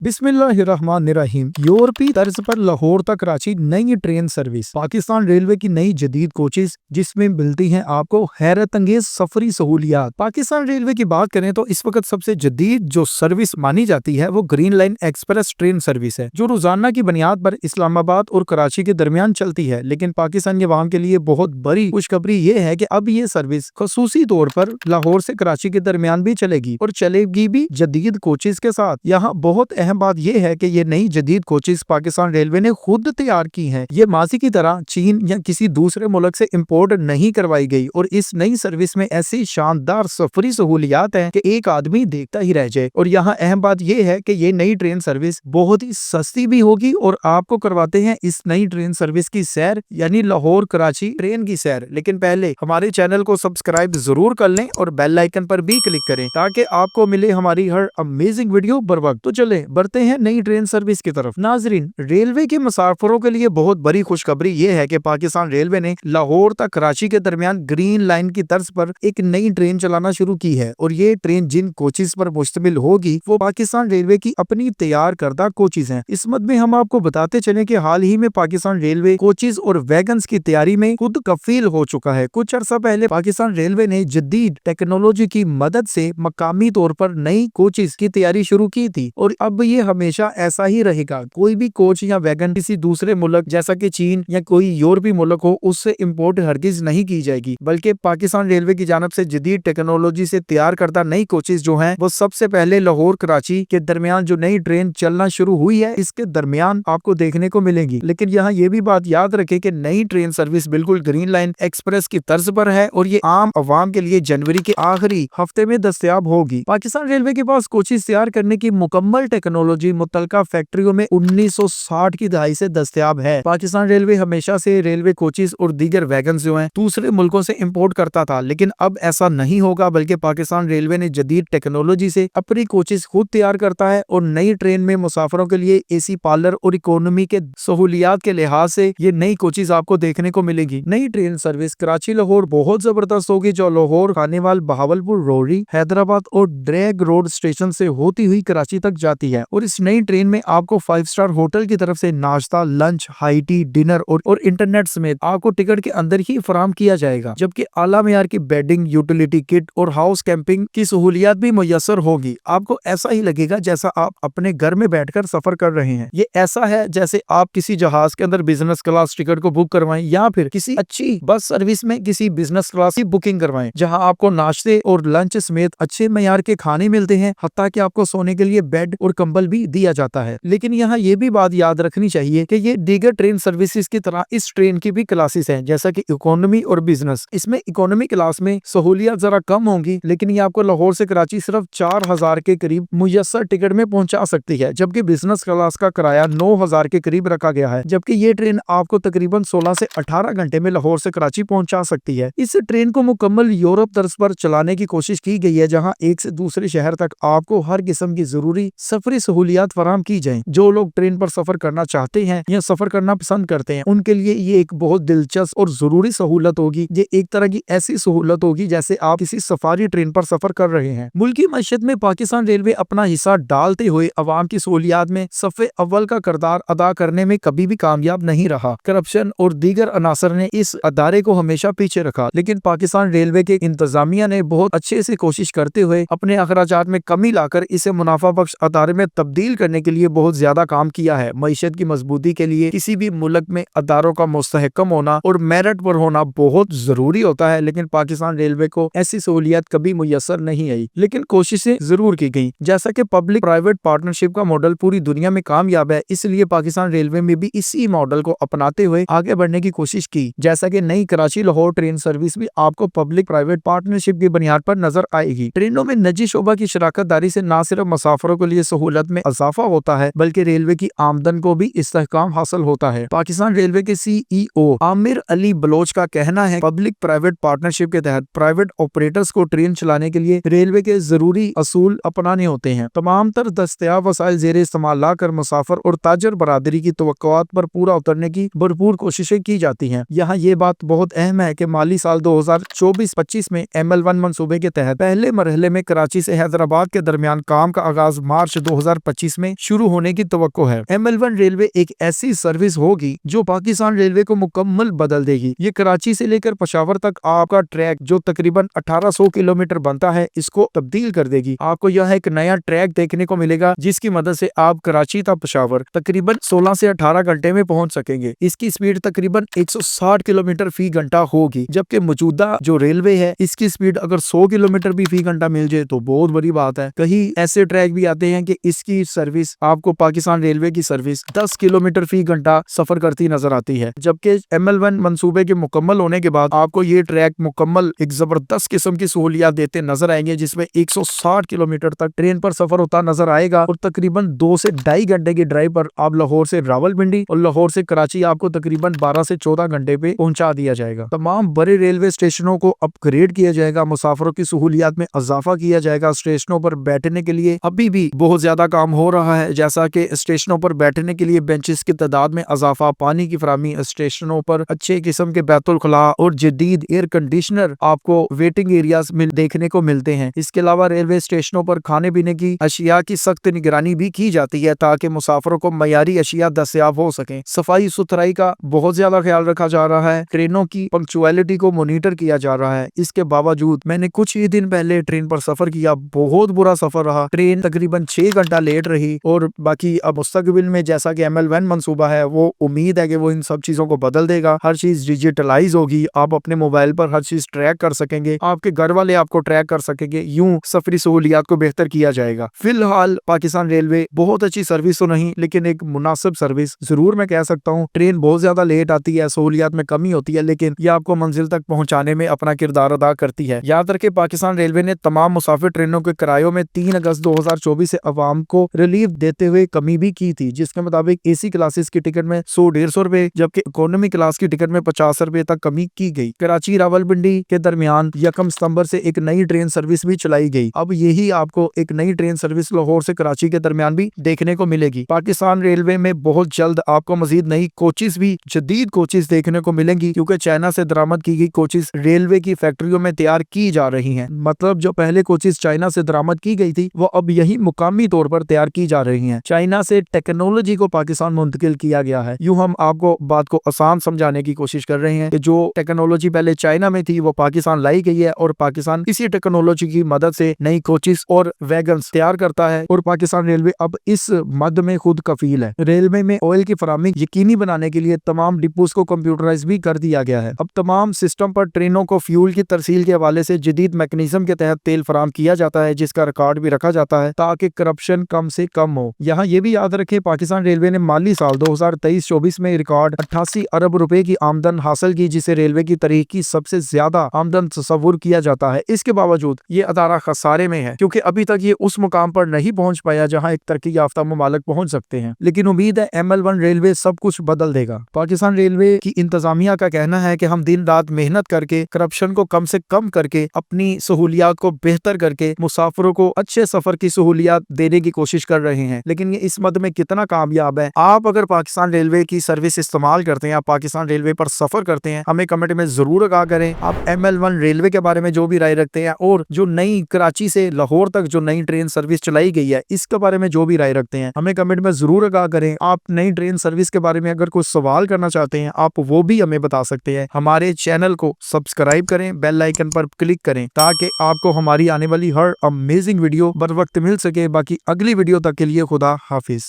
बिस्मिल्लाहिर्रहमानिर्रहीम। यूरोपीय तर्ज पर लाहौर तक कराची नई ट्रेन सर्विस। पाकिस्तान रेलवे की नई जदीद कोचेस जिसमें मिलती हैं आपको हैरत अंगेज सफरी सहूलियात। पाकिस्तान रेलवे की बात करें तो इस वक्त सबसे जदीद जो सर्विस मानी जाती है वो green line express train service है, जो रोजाना की बुनियाद पर इस्लामाबाद और कराची के दरमियान चलती है। लेकिन पाकिस्तान के अवाम के लिए बहुत बड़ी खुशखबरी ये है कि अब ये सर्विस खसूसी तौर पर लाहौर से कराची के दरमियान भी चलेगी और चलेगी भी जदीद कोचेस के साथ। यहाँ बहुत अहम बात यह है कि ये नई जदीद कोचेस पाकिस्तान रेलवे ने खुद तैयार की हैं। ये माजी की तरह चीन या किसी दूसरे मुल्क से इंपोर्ट नहीं करवाई गई और इस नई सर्विस में ऐसी शानदार सफरी सहूलियात हैं कि एक आदमी देखता ही रह जाए। और यहाँ अहम बात यह है कि ये नई ट्रेन सर्विस बहुत ही सस्ती भी होगी और आपको करवाते हैं इस नई ट्रेन सर्विस की सैर, यानी लाहौर कराची ट्रेन की सैर। लेकिन पहले हमारे चैनल को सब्सक्राइब जरूर कर लें और बेल आइकन पर भी क्लिक करें ताकि आपको मिले हमारी हर अमेजिंग वीडियो बर वक्त। तो चले बढ़ते हैं नई ट्रेन सर्विस की तरफ। नाजरीन, रेलवे के मुसाफिरों के लिए बहुत बड़ी खुशखबरी ये है कि पाकिस्तान रेलवे ने लाहौर तक कराची के दरमियान ग्रीन लाइन की तर्ज पर एक नई ट्रेन चलाना शुरू की है। और ये ट्रेन जिन कोचेस पर मुश्तमिल होगी वो पाकिस्तान रेलवे की अपनी तैयार करदा कोचेस हैं। इस मद में हम आपको बताते चले कि हाल ही में पाकिस्तान रेलवे कोचेस और वैगन्स की तैयारी में खुद कफील हो चुका है। कुछ अर्सा पहले पाकिस्तान रेलवे ने जदीद टेक्नोलॉजी की मदद से मकामी तौर पर नई कोचेस की तैयारी शुरू की थी और अब ये हमेशा ऐसा ही रहेगा। कोई भी कोच या वैगन किसी दूसरे मुल्क जैसा कि चीन या कोई यूरोपीय मुल्क हो उससे इंपोर्ट हरगिज नहीं की जाएगी, बल्कि पाकिस्तान रेलवे की जानब से जदीद टेक्नोलॉजी से तैयार करदा नई कोचेस जो हैं वो सबसे पहले लाहौर कराची के दरमियान जो नई ट्रेन चलना शुरू हुई है इसके दरमियान आपको देखने को मिलेगी। लेकिन यहाँ ये भी बात याद रखे कि नई ट्रेन सर्विस बिल्कुल ग्रीन लाइन एक्सप्रेस की तर्ज पर है और ये आम अवाम के लिए जनवरी के आखिरी हफ्ते में दस्तयाब होगी। पाकिस्तान रेलवे के पास कोचेस तैयार करने की मुकम्मल टेक्नोलॉजी मुतलका फैक्ट्रियों में 1960 की दहाई से दस्तयाब है। पाकिस्तान रेलवे हमेशा से रेलवे कोचेस और दीगर वैगन जो हैं दूसरे मुल्कों से इंपोर्ट करता था, लेकिन अब ऐसा नहीं होगा, बल्कि पाकिस्तान रेलवे ने जदीद टेक्नोलॉजी से अपनी कोचेस खुद तैयार करता है और नई ट्रेन में मुसाफिरों के लिए एसी पार्लर और इकोनॉमी के सहूलियात के लिहाज से ये नई कोचेस आपको देखने को मिलेगी। नई ट्रेन सर्विस कराची लाहौर बहुत जबरदस्त होगी, जो लाहौर, खानेवाल, बहावलपुर, रोहरी, हैदराबाद और ड्रैग रोड स्टेशन से होती हुई कराची तक जाती है। और इस नई ट्रेन में आपको 5 स्टार होटल की तरफ से नाश्ता, लंच, हाई टी, डिनर और इंटरनेट समेत आपको टिकट के अंदर ही फराहम किया जाएगा, जबकि आला मेयार की बेडिंग, यूटिलिटी किट और हाउस कैंपिंग की सहूलियात भी मुयस्सर होगी। आपको ऐसा ही लगेगा जैसा आप अपने घर में बैठकर सफर कर रहे हैं। ये ऐसा है जैसे आप किसी जहाज के अंदर बिजनेस क्लास टिकट को बुक करवाएं या फिर किसी अच्छी बस सर्विस में किसी बिजनेस क्लास की बुकिंग करवाएं, जहां आपको नाश्ते और लंच समेत अच्छे मेयार के खाने मिलते हैं, हत्ता कि आपको सोने के लिए बेड और कंबल भी दिया जाता है। लेकिन यहाँ ये भी बात याद रखनी चाहिए कि ये दीगर ट्रेन सर्विसेज की तरह इस ट्रेन की भी क्लासेस हैं, जैसा कि इकोनॉमी और बिजनेस। इसमें इकोनॉमी क्लास में सहूलियत जरा कम होंगी, लेकिन ये आपको लाहौर से कराची सिर्फ 4000 के करीब मुयस्सर टिकट में पहुंचा सकती है, जबकि बिजनेस क्लास का किराया 9000 के करीब रखा गया है। जबकि ये ट्रेन आपको तकरीबन 16 से 18 घंटे में लाहौर से कराची पहुंचा सकती है। इस ट्रेन को मुकम्मल यूरोप तर्ज पर चलाने की कोशिश की गई है, जहाँ एक से दूसरे शहर तक आपको हर किस्म की जरूरी सफरी सहूलियात फराहम की जाएं। जो लोग ट्रेन पर सफर करना चाहते हैं या सफर करना पसंद करते हैं उनके लिए ये एक बहुत दिलचस्प और जरूरी सहूलत होगी। ये एक तरह की ऐसी सहूलत होगी जैसे आप किसी सफारी ट्रेन पर सफर कर रहे हैं। मुल्की मईशत में पाकिस्तान रेलवे अपना हिस्सा डालते हुए अवाम की सहूलियात में सफ़े अव्वल का किरदार अदा करने में कभी भी कामयाब नहीं रहा। करप्शन और दीगर अनासर ने इस अदारे को हमेशा पीछे रखा, लेकिन पाकिस्तान रेलवे के इंतजामिया ने बहुत अच्छे से कोशिश करते हुए अपने अखराजात में कमी लाकर इसे मुनाफा बख्श अदारे में तब्दील करने के लिए बहुत ज्यादा काम किया है। मईशत की मजबूती के लिए किसी भी मुल्क में अदारों का मुस्तहकम होना और मेरिट पर होना बहुत जरूरी होता है, लेकिन पाकिस्तान रेलवे को ऐसी सहूलियत कभी मुयस्सर नहीं आई, लेकिन कोशिशें जरूर की गई। जैसा कि पब्लिक प्राइवेट पार्टनरशिप का मॉडल पूरी दुनिया में कामयाब है, इसलिए पाकिस्तान रेलवे में भी इसी मॉडल को अपनाते हुए आगे बढ़ने की कोशिश की। जैसा कि नई कराची लाहौर ट्रेन सर्विस भी आपको पब्लिक प्राइवेट पार्टनरशिप की बुनियाद पर नजर आएगी। ट्रेनों में निजी शोबा की शराकत दारी से न सिर्फ मुसाफिरों के लिए सहूलत में इजाफा होता है, बल्कि रेलवे की आमदन को भी इस्तेहकाम हासिल होता है। पाकिस्तान रेलवे के CEO आमिर अली बलोच का कहना है, पब्लिक प्राइवेट पार्टनरशिप के तहत प्राइवेट ऑपरेटर्स को ट्रेन चलाने के लिए रेलवे के जरूरी असूल अपनाने होते हैं। तमाम तर दस्तयाब वसाइल जेरे इस्तेमाल लाकर मुसाफिर और ताजर बरादरी की तवक्कुआत पर पूरा उतरने की भरपूर कोशिशें की जाती हैं। यहाँ ये बात बहुत अहम है कि माली साल 2024-25 में ML1 मंसूबे के तहत पहले मरहले में कराची से हैदराबाद के दरमियान काम का आगाज मार्च 2023 2025 में शुरू होने की तवक्को है। ML1 रेलवे एक ऐसी सर्विस होगी जो पाकिस्तान रेलवे को मुकम्मल बदल देगी। ये कराची से लेकर पेशावर तक आपका ट्रैक जो तकरीबन 1800 किलोमीटर बनता है, इसको तब्दील कर देगी। आपको यह एक नया ट्रैक देखने को मिलेगा जिसकी मदद से आप कराची तक पेशावर तकरीबन 16 से 18 घंटे में पहुंच सकेंगे। इसकी स्पीड तकरीबन 160 किलोमीटर फी घंटा होगी, जबकि मौजूदा जो रेलवे है इसकी स्पीड अगर 100 किलोमीटर भी फी घंटा मिल जाए तो बहुत बड़ी बात है। कहीं ऐसे ट्रैक भी आते हैं कि इसकी सर्विस आपको पाकिस्तान रेलवे की सर्विस 10 किलोमीटर फी घंटा सफर करती नजर आती है, जबकि ML1 मंसूबे के मुकम्मल होने के बाद आपको ये ट्रैक मुकम्मल एक जबरदस्त किस्म की सहूलियत देते नजर आएंगे, जिसमें 160 किलोमीटर तक ट्रेन पर सफर होता नजर आएगा और तकरीबन 2 से ढाई घंटे की ड्राइव पर आप लाहौर से रावलपिंडी और लाहौर से कराची आपको तकरीबन 12 से 14 घंटे पे पहुंचा दिया जाएगा। तमाम बड़े रेलवे स्टेशनों को अपग्रेड किया जाएगा, मुसाफिरों की सहूलियत में इजाफा किया जाएगा। स्टेशनों पर बैठने के लिए अभी भी बहुत ज्यादा काम हो रहा है, जैसा कि स्टेशनों पर बैठने के लिए बेंचेस की तादाद में इजाफा, पानी की फराहमी, स्टेशनों पर अच्छे किस्म के बैतुल खुला और जदीद एयर कंडीशनर आपको वेटिंग एरियाज में देखने को मिलते हैं। इसके अलावा रेलवे स्टेशनों पर खाने पीने की अशिया की सख्त निगरानी भी की जाती है ताकि मुसाफिरों को मयारी अशिया दस्तयाब हो सके। सफाई सुथराई का बहुत ज्यादा ख्याल रखा जा रहा है। ट्रेनों की पंक्चुअलिटी को मॉनिटर किया जा रहा है। इसके बावजूद मैंने कुछ ही दिन पहले ट्रेन पर सफर किया, बहुत बुरा सफर रहा। ट्रेन तकरीबन 6 घंटा लेट रही और बाकी अब मुस्तकबिल में जैसा कि ML1 मंसूबा है, वो उम्मीद है कि वो इन सब चीजों को बदल देगा। हर चीज डिजिटलाइज होगी, आप अपने मोबाइल पर हर चीज ट्रैक कर सकेंगे, आपके घर वाले आपको ट्रैक कर सकेंगे। यूं सफरी सहूलियत को बेहतर किया जाएगा। फिलहाल पाकिस्तान रेलवे बहुत अच्छी सर्विस तो नहीं, लेकिन एक मुनासिब सर्विस जरूर मैं कह सकता हूँ। ट्रेन बहुत ज्यादा लेट आती है, सहूलियत में कमी होती है, लेकिन ये आपको मंजिल तक पहुंचाने में अपना किरदार अदा करती है। याद रखें, पाकिस्तान रेलवे ने तमाम मुसाफिर ट्रेनों के किरायों में 3 अगस्त 2024 से अवाम को रिलीफ देते हुए कमी भी की थी, जिसके मुताबिक AC क्लासेस की टिकट में 100-150 रुपए, जबकि इकोनॉमी क्लास की टिकट में 50 रुपए तक कमी की गई। कराची रावलपिंडी के दरमियान 1 सितंबर से एक नई ट्रेन सर्विस भी चलाई गई। अब यही आपको एक नई ट्रेन सर्विस लाहौर से कराची के दरमियान भी देखने को मिलेगी। पाकिस्तान रेलवे में बहुत जल्द आपको मजीद नई कोचेस भी, जदीद कोचेस देखने को मिलेंगी, क्योंकि चाइना से दरामद की गई कोचेस रेलवे की फैक्ट्रियों में तैयार की जा रही हैं। मतलब जो पहले कोचेस चाइना से दरामद की गई थी, वो अब यही मुकामी तौर पर तैयार की जा रही हैं। चाइना से टेक्नोलॉजी को पाकिस्तान मुंतकिल किया गया है। यूं हम आपको बात को आसान समझाने की कोशिश कर रहे हैं कि जो टेक्नोलॉजी पहले चाइना में थी वो पाकिस्तान लाई गई है और पाकिस्तान इसी टेक्नोलॉजी की मदद से नई कोचेस और वैगन्स तैयार करता है और पाकिस्तान रेलवे अब इस मद में खुद कफील है। रेलवे में ऑयल की फराहमी यकीनी बनाने के लिए तमाम डिपोज को कंप्यूटराइज भी कर दिया गया है। अब तमाम सिस्टम पर ट्रेनों को फ्यूल की तरसील के हवाले से जदीद मैकेनिज्म के तहत तेल फराहम किया जाता है, जिसका रिकॉर्ड भी रखा जाता है ताकि करप्शन कम से कम हो। यहाँ ये भी याद रखें, पाकिस्तान रेलवे ने माली साल 2023-24 में रिकॉर्ड 88 अरब रुपए की आमदन हासिल की, जिसे रेलवे की तारीख की सबसे ज्यादा आमदन तस्वुर किया जाता है। इसके बावजूद ये अदारा खसारे में है, क्योंकि अभी तक ये उस मुकाम पर नहीं पहुंच पाया जहां एक तरक्की याफ्ता मुमालिक पहुंच सकते हैं। लेकिन उम्मीद है ML1 रेलवे सब कुछ बदल देगा। पाकिस्तान रेलवे की इंतजामिया का कहना है कि हम दिन रात मेहनत करके करप्शन को कम से कम करके अपनी सहूलियत को बेहतर करके मुसाफिरों को अच्छे सफर की सहूलियत देने की कोशिश कर रहे हैं, लेकिन ये इस मद में कितना कामयाब है। आप अगर पाकिस्तान रेलवे की सर्विस इस्तेमाल करते हैं, आप पाकिस्तान रेलवे पर सफर करते हैं, हमें कमेंट में जरूर आगाह करें। आप ML1 रेलवे के बारे में जो भी राय रखते हैं और जो नई कराची से लाहौर तक जो नई ट्रेन सर्विस चलाई गई है, इसके बारे में जो भी राय रखते हैं, हमें कमेंट में जरूर आगाह करें। आप नई ट्रेन सर्विस के बारे में अगर कोई सवाल करना चाहते हैं, आप वो भी हमें बता सकते हैं। हमारे चैनल को सब्सक्राइब करें, बेल आइकन पर क्लिक करें ताकि आपको हमारी आने वाली हर अमेजिंग वीडियो बर वक्त मिल सके। बाकी अगली वीडियो तक के लिए खुदा हाफिज।